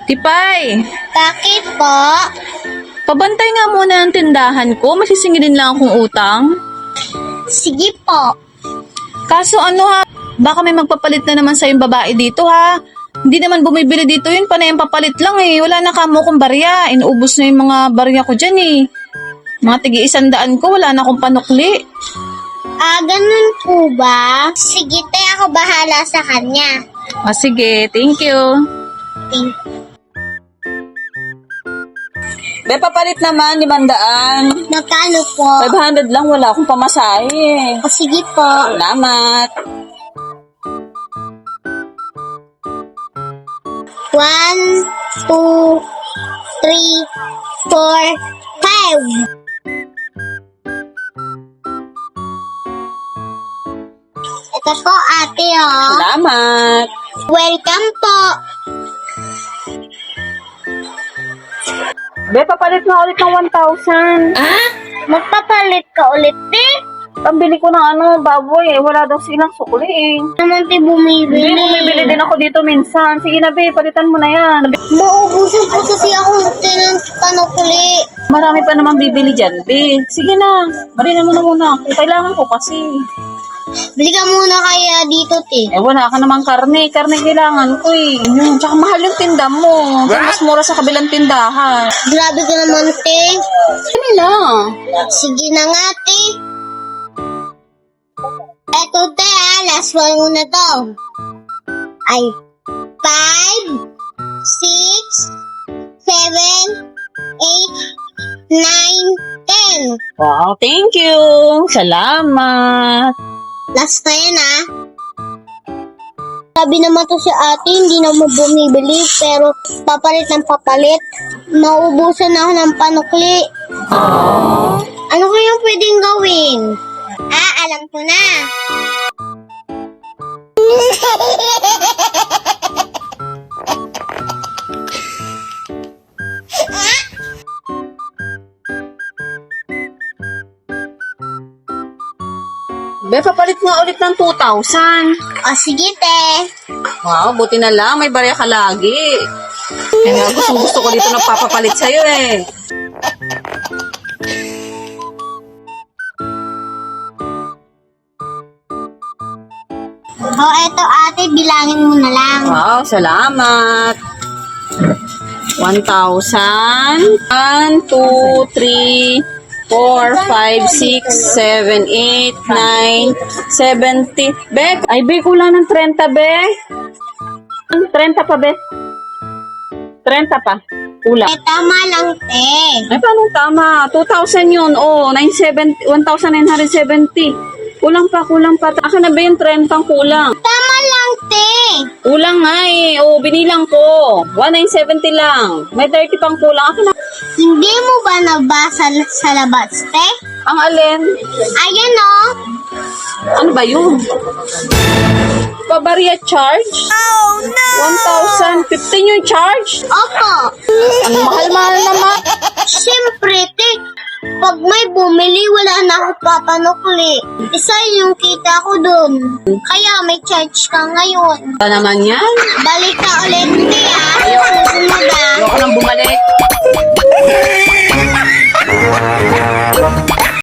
Tipay, Bakit po? pabantay nga muna ng tindahan ko. Masisingilin lang akong utang. Sige po. Kaso ha, baka may magpapalit na naman sa yung babae dito ha. Hindi naman bumibili dito yun, panay ang papalit lang eh. Wala na kamo kong barya. Inuubos na yung mga barya ko dyan eh. Mga tigi-100 ko, wala na akong panukli. Ganun po ba? Sige, te, ako bahala sa kanya. Sige, thank you. Thank Be, papalit naman, 500. Magkano po? 500 lang, wala akong pamasahe. Sige po. Salamat. 1, 2, 3, 4, 5. Ito po, ate, oh. Salamat. Welcome po. Be, papalit na ulit ng 1,000. Magpapalit ka ulit, te. Pambili ko ng baboy eh. Wala daw silang sukli eh. Naman, te, bumibili. Hindi, bumibili din ako dito minsan. Sige na, be, palitan mo na yan. Maubusan po kasi ako ng panukuli. Marami pa namang bibili dyan, be. Sige na, marinan mo na muna. Kailangan ko kasi. Bili ka muna kaya dito, te. Wala ka namang karne. Karne kailangan ko eh. Tsaka mahal yung tinda mo. Mas mura sa kabilang tindahan. Grabe ka naman, te. Ano lang? Sige na nga, te. Eto, te, last one muna to. Ay, 5, 6, 7, 8, 9, 10. Wow, thank you. Salamat. Last na yan, ah. Sabi naman to si ate, hindi na mo bumibili, pero papalit ng papalit. Naubusan na ako ng panukli. Ano kayang pwedeng gawin? Alam ko na. Be, papalit nga ulit ng 2,000. Sige, te. Wow, buti na lang. May barya ka lagi. Kaya gusto ko dito nagpapapalit sa'yo eh. Eto ate, bilangin mo na lang. Wow, salamat. 1,000. 1, 2, 3, 4, 5, 6, 7, 8, 9, 70. Be, ay be, kulang ng 30, be. 30 pa, be. 30 pa. Kulang. Tama lang, te. Ay, paano tama? 2,000 yun. 1,970. Kulang pa. Akin na ba yung 30 kulang? Tama lang, te. Kulang nga eh. Binilang ko. 1,970 lang. May 30 pang kulang. Akin na. Hindi mo ba nabasa sa labas, te? Ang alin? Ayan, oh. Ano ba yun? Pabarya charge? Oh, no! 1,015 yung charge? Opo. Ang mahal-mahal naman. Siyempre, te. Pag may bumili, wala na ako papanukli. Isa yung kita ko dun. Kaya may charge ka ngayon. Ba naman yan? Balik ka ulit, te, ah. Susunod, ah. Ayoko nang bumalik.